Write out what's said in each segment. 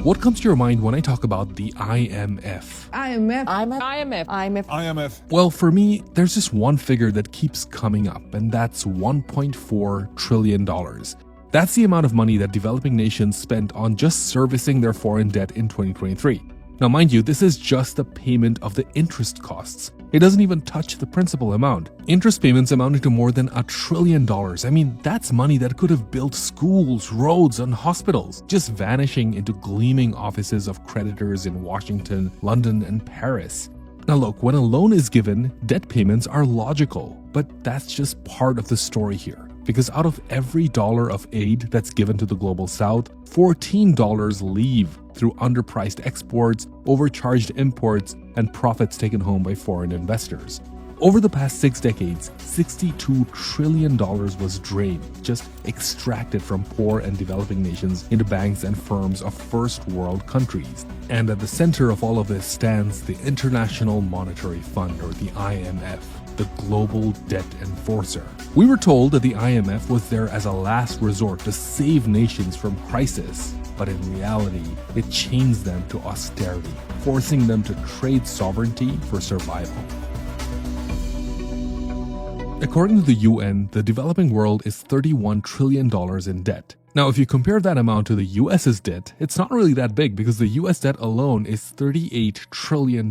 What comes to your mind when I talk about the IMF? IMF. Well, for me, there's just one figure that keeps coming up, and that's $1.4 trillion. That's the amount of money that developing nations spent on just servicing their foreign debt in 2023. Now, mind you, this is just the payment of the interest costs. It doesn't even touch the principal amount. Interest payments amounting to more than $1 trillion. I mean, that's money that could have built schools, roads, and hospitals, just vanishing into gleaming offices of creditors in Washington, London, and Paris. Now look, when a loan is given, debt payments are logical, but that's just part of the story here. Because out of every dollar of aid that's given to the global south, $14 leave through underpriced exports, overcharged imports, and profits taken home by foreign investors. Over the past 6 decades, $62 trillion was drained, just extracted from poor and developing nations into banks and firms of first world countries. And at the center of all of this stands the International Monetary Fund, or the IMF, the global debt enforcer. We were told that the IMF was there as a last resort to save nations from crisis, but in reality, it chains them to austerity, forcing them to trade sovereignty for survival. According to the UN, the developing world is $31 trillion in debt. Now, if you compare that amount to the US's debt, it's not really that big because the US debt alone is $38 trillion.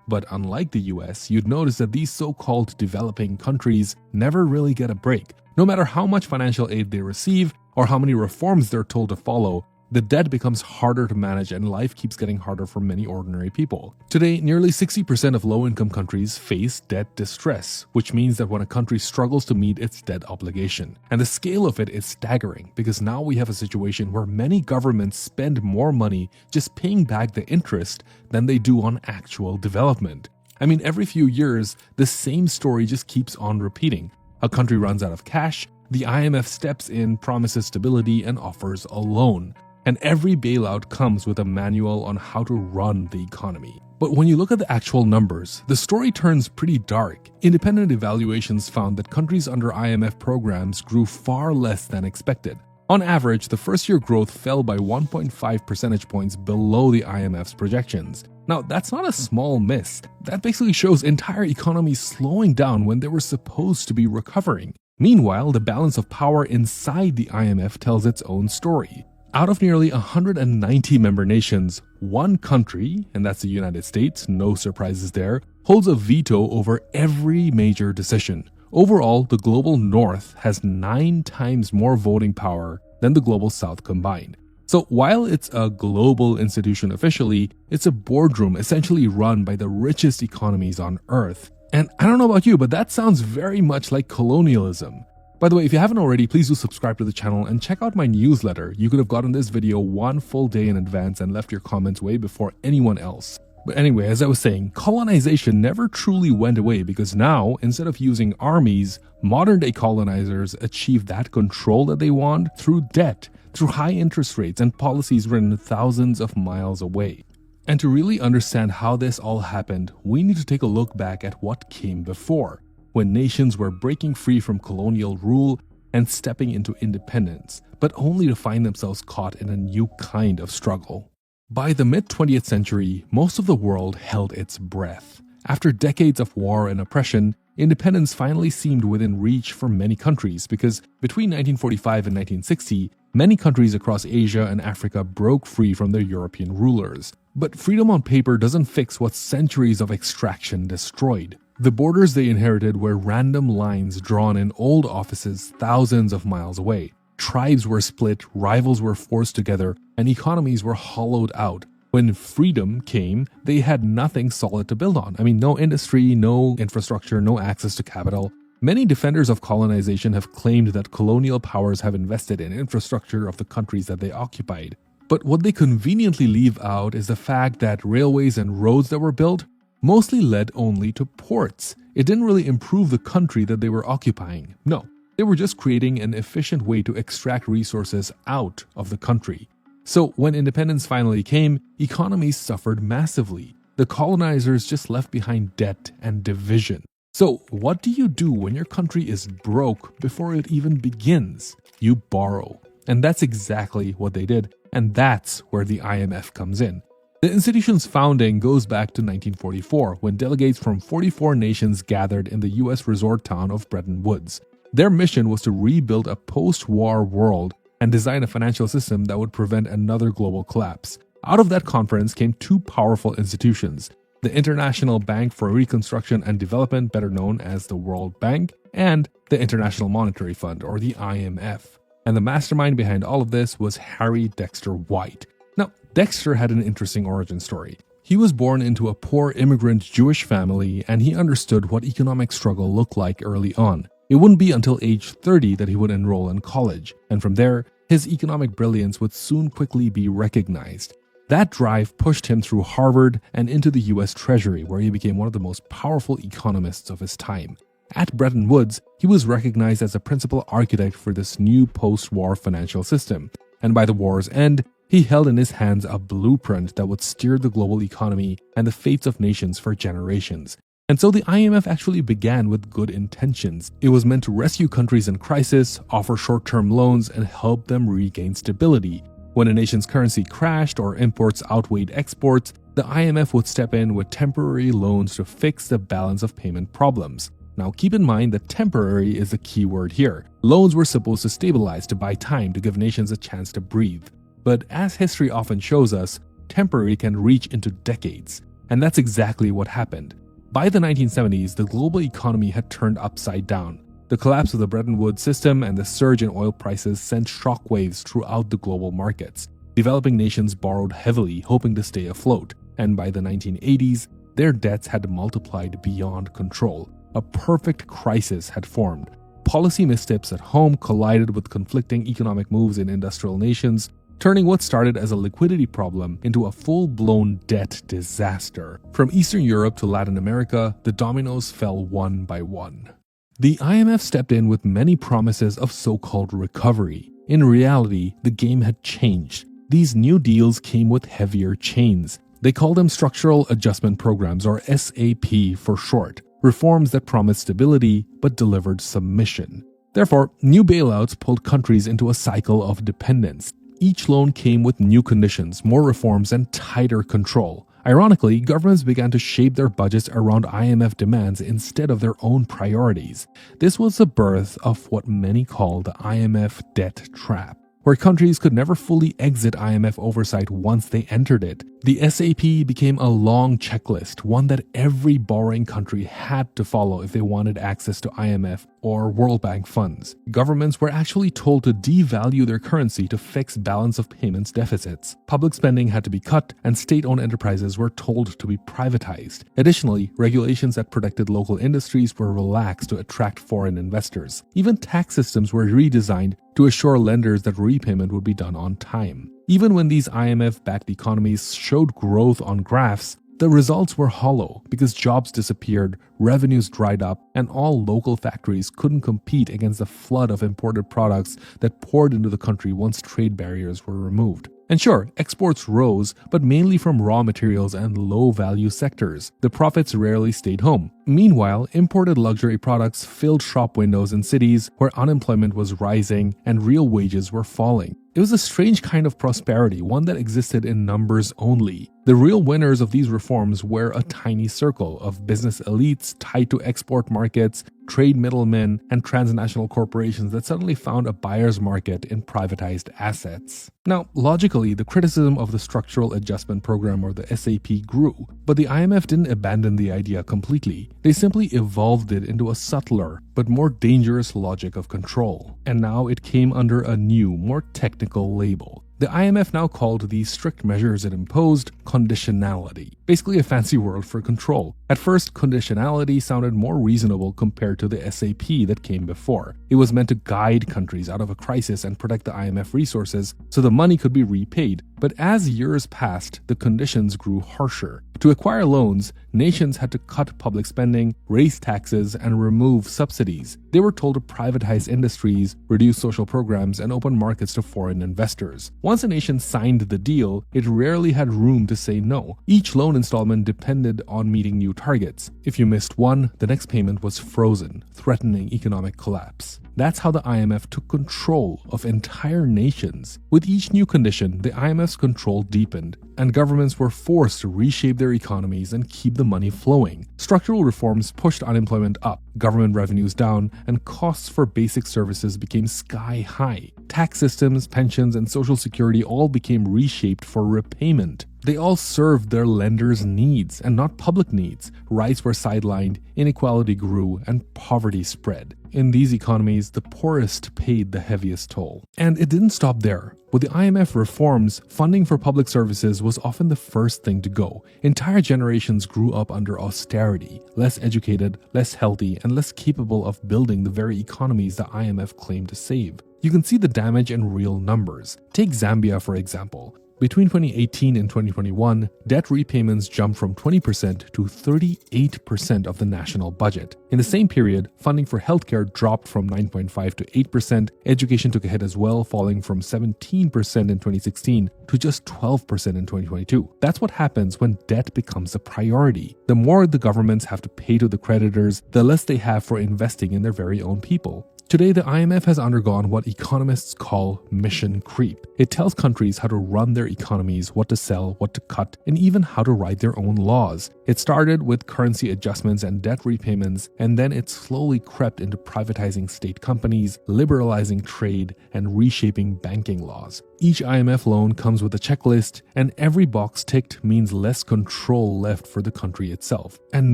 But unlike the US, you'd notice that these so-called developing countries never really get a break. No matter how much financial aid they receive or how many reforms they're told to follow, the debt becomes harder to manage and life keeps getting harder for many ordinary people. Today, nearly 60% of low-income countries face debt distress, which means that when a country struggles to meet its debt obligation. And the scale of it is staggering because now we have a situation where many governments spend more money just paying back the interest than they do on actual development. I mean, every few years, the same story just keeps on repeating. A country runs out of cash, the IMF steps in, promises stability, and offers a loan. And every bailout comes with a manual on how to run the economy. But when you look at the actual numbers, the story turns pretty dark. Independent evaluations found that countries under IMF programs grew far less than expected. On average, the first-year growth fell by 1.5 percentage points below the IMF's projections. Now, that's not a small miss. That basically shows entire economies slowing down when they were supposed to be recovering. Meanwhile, the balance of power inside the IMF tells its own story. Out of nearly 190 member nations, one country, and that's the United States, no surprises there, holds a veto over every major decision. Overall, the global north has 9 times more voting power than the global south combined. So while it's a global institution officially, it's a boardroom essentially run by the richest economies on earth. And I don't know about you, but that sounds very much like colonialism. By the way, if you haven't already, please do subscribe to the channel and check out my newsletter. You could have gotten this video 1 full day in advance and left your comments way before anyone else. But anyway, as I was saying, colonization never truly went away because now, instead of using armies, modern-day colonizers achieve that control that they want through debt, through high interest rates and policies written thousands of miles away. And to really understand how this all happened, we need to take a look back at what came before, when nations were breaking free from colonial rule and stepping into independence, but only to find themselves caught in a new kind of struggle. By the mid-20th century, most of the world held its breath. After decades of war and oppression, independence finally seemed within reach for many countries because between 1945 and 1960, many countries across Asia and Africa broke free from their European rulers. But freedom on paper doesn't fix what centuries of extraction destroyed. The borders they inherited were random lines drawn in old offices thousands of miles away. Tribes were split, rivals were forced together, and economies were hollowed out. When freedom came, they had nothing solid to build on. I mean, no industry, no infrastructure, no access to capital. Many defenders of colonization have claimed that colonial powers have invested in infrastructure of the countries that they occupied. But what they conveniently leave out is the fact that railways and roads that were built mostly led only to ports. It didn't really improve the country that they were occupying. No, they were just creating an efficient way to extract resources out of the country. So when independence finally came, economies suffered massively. The colonizers just left behind debt and division. So what do you do when your country is broke before it even begins? You borrow. And that's exactly what they did. and that's where the IMF comes in. The institution's founding goes back to 1944, when delegates from 44 nations gathered in the US resort town of Bretton Woods. Their mission was to rebuild a post-war world and design a financial system that would prevent another global collapse. Out of that conference came two powerful institutions: the International Bank for Reconstruction and Development, better known as the World Bank, and the International Monetary Fund, or the IMF. And the mastermind behind all of this was Harry Dexter White. Now, Dexter had an interesting origin story. He was born into a poor immigrant Jewish family, and he understood what economic struggle looked like early on. It wouldn't be until age 30 that he would enroll in college, and from there, his economic brilliance would soon quickly be recognized. That drive pushed him through Harvard and into the US Treasury, where he became one of the most powerful economists of his time. At Bretton Woods, he was recognized as a principal architect for this new post-war financial system, and by the war's end, he held in his hands a blueprint that would steer the global economy and the fates of nations for generations. And so the IMF actually began with good intentions. It was meant to rescue countries in crisis, offer short-term loans, and help them regain stability. When a nation's currency crashed or imports outweighed exports, the IMF would step in with temporary loans to fix the balance of payment problems. Now keep in mind that temporary is the key word here. Loans were supposed to stabilize, to buy time, to give nations a chance to breathe. But as history often shows us, temporary can reach into decades. And that's exactly what happened. By the 1970s, the global economy had turned upside down. The collapse of the Bretton Woods system and the surge in oil prices sent shockwaves throughout the global markets. Developing nations borrowed heavily, hoping to stay afloat. And by the 1980s, their debts had multiplied beyond control. A perfect crisis had formed. Policy missteps at home collided with conflicting economic moves in industrial nations, turning what started as a liquidity problem into a full-blown debt disaster. From Eastern Europe to Latin America, the dominoes fell one by one. The IMF stepped in with many promises of so-called recovery. In reality, the game had changed. These new deals came with heavier chains. They called them Structural Adjustment Programs, or SAP for short, reforms that promised stability but delivered submission. Therefore, new bailouts pulled countries into a cycle of dependence. Each loan came with new conditions, more reforms, and tighter control. Ironically, governments began to shape their budgets around IMF demands instead of their own priorities. This was the birth of what many call the IMF debt trap, where countries could never fully exit IMF oversight once they entered it. The SAP became a long checklist, one that every borrowing country had to follow if they wanted access to IMF or World Bank funds. Governments were actually told to devalue their currency to fix balance of payments deficits. Public spending had to be cut, and state-owned enterprises were told to be privatized. Additionally, regulations that protected local industries were relaxed to attract foreign investors. Even tax systems were redesigned to assure lenders that repayment would be done on time. Even when these IMF-backed economies showed growth on graphs, the results were hollow because jobs disappeared, revenues dried up, and all local factories couldn't compete against the flood of imported products that poured into the country once trade barriers were removed. And sure, exports rose, but mainly from raw materials and low-value sectors. The profits rarely stayed home. Meanwhile, imported luxury products filled shop windows in cities where unemployment was rising and real wages were falling. It was a strange kind of prosperity, one that existed in numbers only. The real winners of these reforms were a tiny circle of business elites tied to export markets, trade middlemen, and transnational corporations that suddenly found a buyer's market in privatized assets. Now, logically, the criticism of the Structural Adjustment Program, or the SAP, grew, but the IMF didn't abandon the idea completely. They simply evolved it into a subtler but more dangerous logic of control. And now it came under a new, more technical label. The IMF now called these strict measures it imposed conditionality, basically a fancy word for control. At first, conditionality sounded more reasonable compared to the SAP that came before. It was meant to guide countries out of a crisis and protect the IMF resources so the money could be repaid. But as years passed, the conditions grew harsher. To acquire loans, nations had to cut public spending, raise taxes, and remove subsidies. They were told to privatize industries, reduce social programs, and open markets to foreign investors. Once a nation signed the deal, it rarely had room to say no. Each loan installment depended on meeting new targets. If you missed one, the next payment was frozen, threatening economic collapse. That's how the IMF took control of entire nations. With each new condition, the IMF's control deepened, and governments were forced to reshape their economies and keep the money flowing. Structural reforms pushed unemployment up, government revenues down, and costs for basic services became sky high. Tax systems, pensions, and social security all became reshaped for repayment. They all served their lenders' needs and not public needs. Rights were sidelined, inequality grew, and poverty spread. In these economies, the poorest paid the heaviest toll. And it didn't stop there. With the IMF reforms, funding for public services was often the first thing to go. Entire generations grew up under austerity, less educated, less healthy, and less capable of building the very economies the IMF claimed to save. You can see the damage in real numbers. Take Zambia, for example. Between 2018 and 2021, debt repayments jumped from 20% to 38% of the national budget. In the same period, funding for healthcare dropped from 9.5% to 8%. Education took a hit as well, falling from 17% in 2016 to just 12% in 2022. That's what happens when debt becomes a priority. The more the governments have to pay to the creditors, the less they have for investing in their very own people. Today, the IMF has undergone what economists call mission creep. It tells countries how to run their economies, what to sell, what to cut, and even how to write their own laws. It started with currency adjustments and debt repayments, and then it slowly crept into privatizing state companies, liberalizing trade, and reshaping banking laws. Each IMF loan comes with a checklist, and every box ticked means less control left for the country itself. And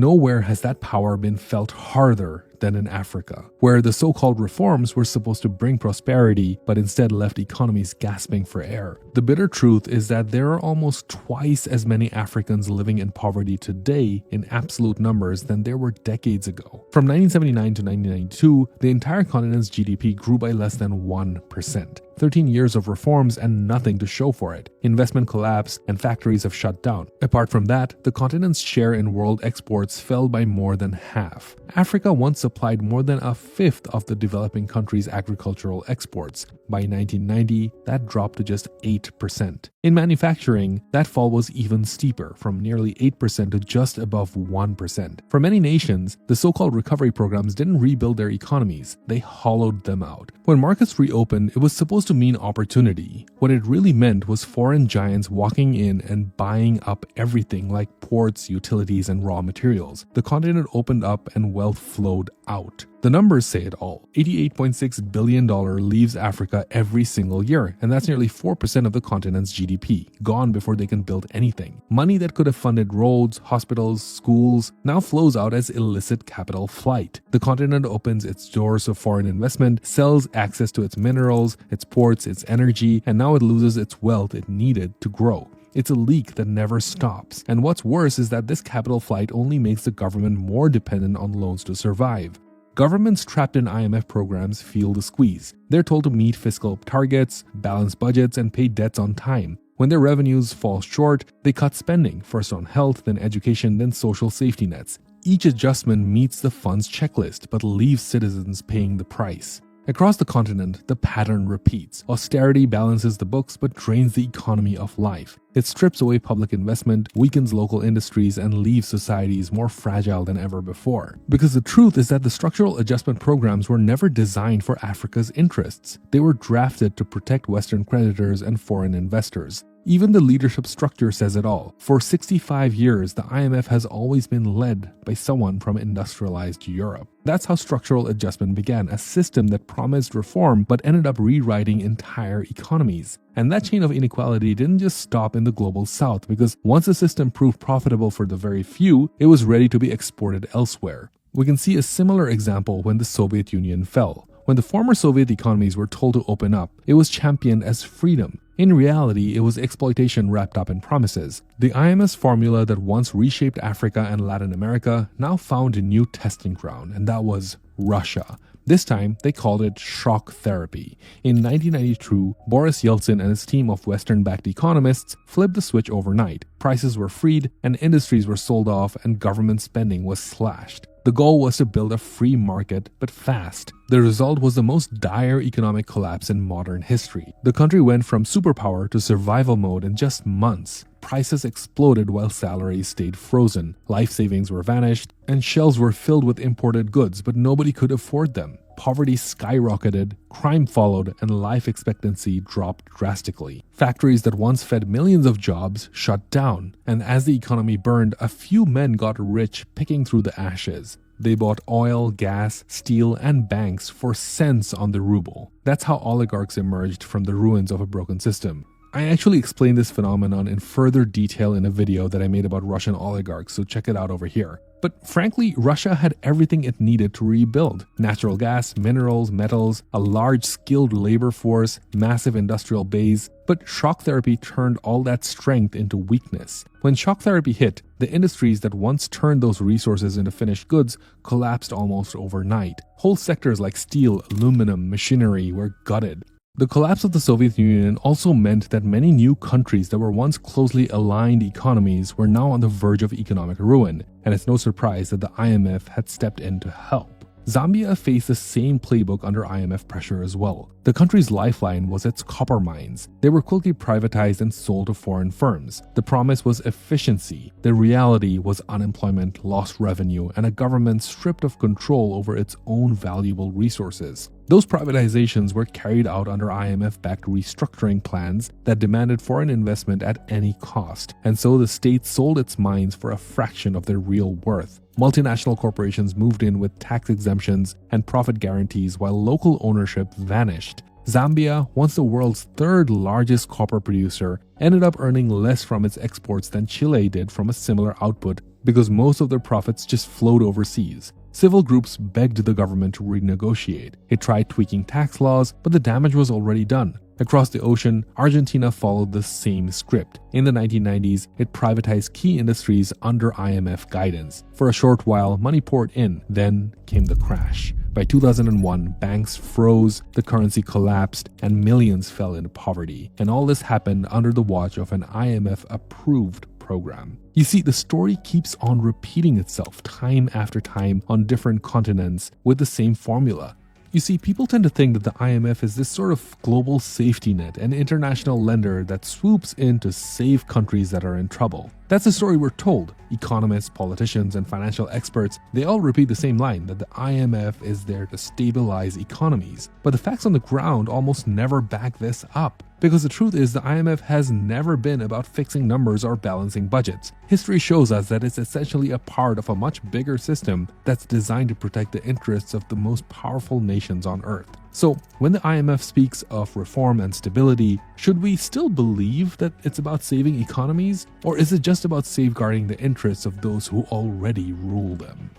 nowhere has that power been felt harder than in Africa, where the so-called reforms were supposed to bring prosperity, but instead left economies gasping for air. The bitter truth is that there are almost twice as many Africans living in poverty today in absolute numbers than there were decades ago. From 1979 to 1992, the entire continent's GDP grew by less than 1%. 13 years of reforms and nothing to show for it. Investment collapsed and factories have shut down. Apart from that, the continent's share in world exports fell by more than half. Africa once supplied more than a fifth of the developing country's agricultural exports. By 1990, that dropped to just 8%. In manufacturing, that fall was even steeper, from nearly 8% to just above 1%. For many nations, the so-called recovery programs didn't rebuild their economies, they hollowed them out. When markets reopened, it was supposed to mean opportunity. What it really meant was foreign giants walking in and buying up everything like ports, utilities, and raw materials. The continent opened up and wealth flowed out. The numbers say it all. $88.6 billion leaves Africa every single year, and that's nearly 4% of the continent's GDP, gone before they can build anything. Money that could have funded roads, hospitals, schools, now flows out as illicit capital flight. The continent opens its doors to foreign investment, sells access to its minerals, its ports, its energy, and now it loses its wealth it needed to grow. It's a leak that never stops. And what's worse is that this capital flight only makes the government more dependent on loans to survive. Governments trapped in IMF programs feel the squeeze. They're told to meet fiscal targets, balance budgets, and pay debts on time. When their revenues fall short, they cut spending, first on health, then education, then social safety nets. Each adjustment meets the fund's checklist, but leaves citizens paying the price. Across the continent, the pattern repeats. Austerity balances the books but drains the economy of life. It strips away public investment, weakens local industries, and leaves societies more fragile than ever before. Because the truth is that the structural adjustment programs were never designed for Africa's interests. They were drafted to protect Western creditors and foreign investors. Even the leadership structure says it all. For 65 years, the IMF has always been led by someone from industrialized Europe. That's how structural adjustment began, a system that promised reform but ended up rewriting entire economies. And that chain of inequality didn't just stop in the global south, because once the system proved profitable for the very few, it was ready to be exported elsewhere. We can see a similar example when the Soviet Union fell. When the former Soviet economies were told to open up, it was championed as freedom. In reality, it was exploitation wrapped up in promises. The IMF's formula that once reshaped Africa and Latin America now found a new testing ground, and that was Russia. This time, they called it shock therapy. In 1992, Boris Yeltsin and his team of Western-backed economists flipped the switch overnight. Prices were freed, and industries were sold off, and government spending was slashed. The goal was to build a free market, but fast. The result was the most dire economic collapse in modern history. The country went from superpower to survival mode in just months. Prices exploded while salaries stayed frozen. Life savings were vanished, and shelves were filled with imported goods, but nobody could afford them. Poverty skyrocketed, crime followed, and life expectancy dropped drastically. Factories that once fed millions of jobs shut down, and as the economy burned, a few men got rich picking through the ashes. They bought oil, gas, steel, and banks for cents on the ruble. That's how oligarchs emerged from the ruins of a broken system. I actually explained this phenomenon in further detail in a video that I made about Russian oligarchs, so check it out over here. But frankly, Russia had everything it needed to rebuild. Natural gas, minerals, metals, a large skilled labor force, massive industrial base. But shock therapy turned all that strength into weakness. When shock therapy hit, the industries that once turned those resources into finished goods collapsed almost overnight. Whole sectors like steel, aluminum, machinery were gutted. The collapse of the Soviet Union also meant that many new countries that were once closely aligned economies were now on the verge of economic ruin, and it's no surprise that the IMF had stepped in to help. Zambia faced the same playbook under IMF pressure as well. The country's lifeline was its copper mines. They were quickly privatized and sold to foreign firms. The promise was efficiency. The reality was unemployment, lost revenue, and a government stripped of control over its own valuable resources. Those privatizations were carried out under IMF-backed restructuring plans that demanded foreign investment at any cost, and so the state sold its mines for a fraction of their real worth. Multinational corporations moved in with tax exemptions and profit guarantees while local ownership vanished. Zambia, once the world's third largest copper producer, ended up earning less from its exports than Chile did from a similar output because most of their profits just flowed overseas. Civil groups begged the government to renegotiate. It tried tweaking tax laws, but the damage was already done. Across the ocean, Argentina followed the same script. In the 1990s, it privatized key industries under IMF guidance. For a short while, money poured in, then came the crash. By 2001, banks froze, the currency collapsed, and millions fell into poverty. And all this happened under the watch of an IMF-approved program. You see, the story keeps on repeating itself time after time on different continents with the same formula. You see, people tend to think that the IMF is this sort of global safety net, an international lender that swoops in to save countries that are in trouble. That's the story we're told. Economists, politicians, and financial experts, they all repeat the same line, that the IMF is there to stabilize economies. But the facts on the ground almost never back this up. Because the truth is, the IMF has never been about fixing numbers or balancing budgets. History shows us that it's essentially a part of a much bigger system that's designed to protect the interests of the most powerful nations on Earth. So, when the IMF speaks of reform and stability, should we still believe that it's about saving economies? Or is it just about safeguarding the interests of those who already rule them?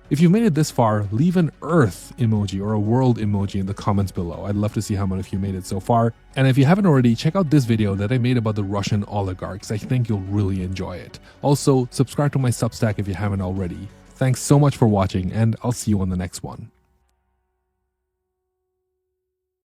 If you've made it this far, leave an Earth emoji or a world emoji in the comments below. I'd love to see how many of you made it so far. And if you haven't already, check out this video that I made about the Russian oligarchs. I think you'll really enjoy it. Also, subscribe to my Substack if you haven't already. Thanks so much for watching, and I'll see you on the next one.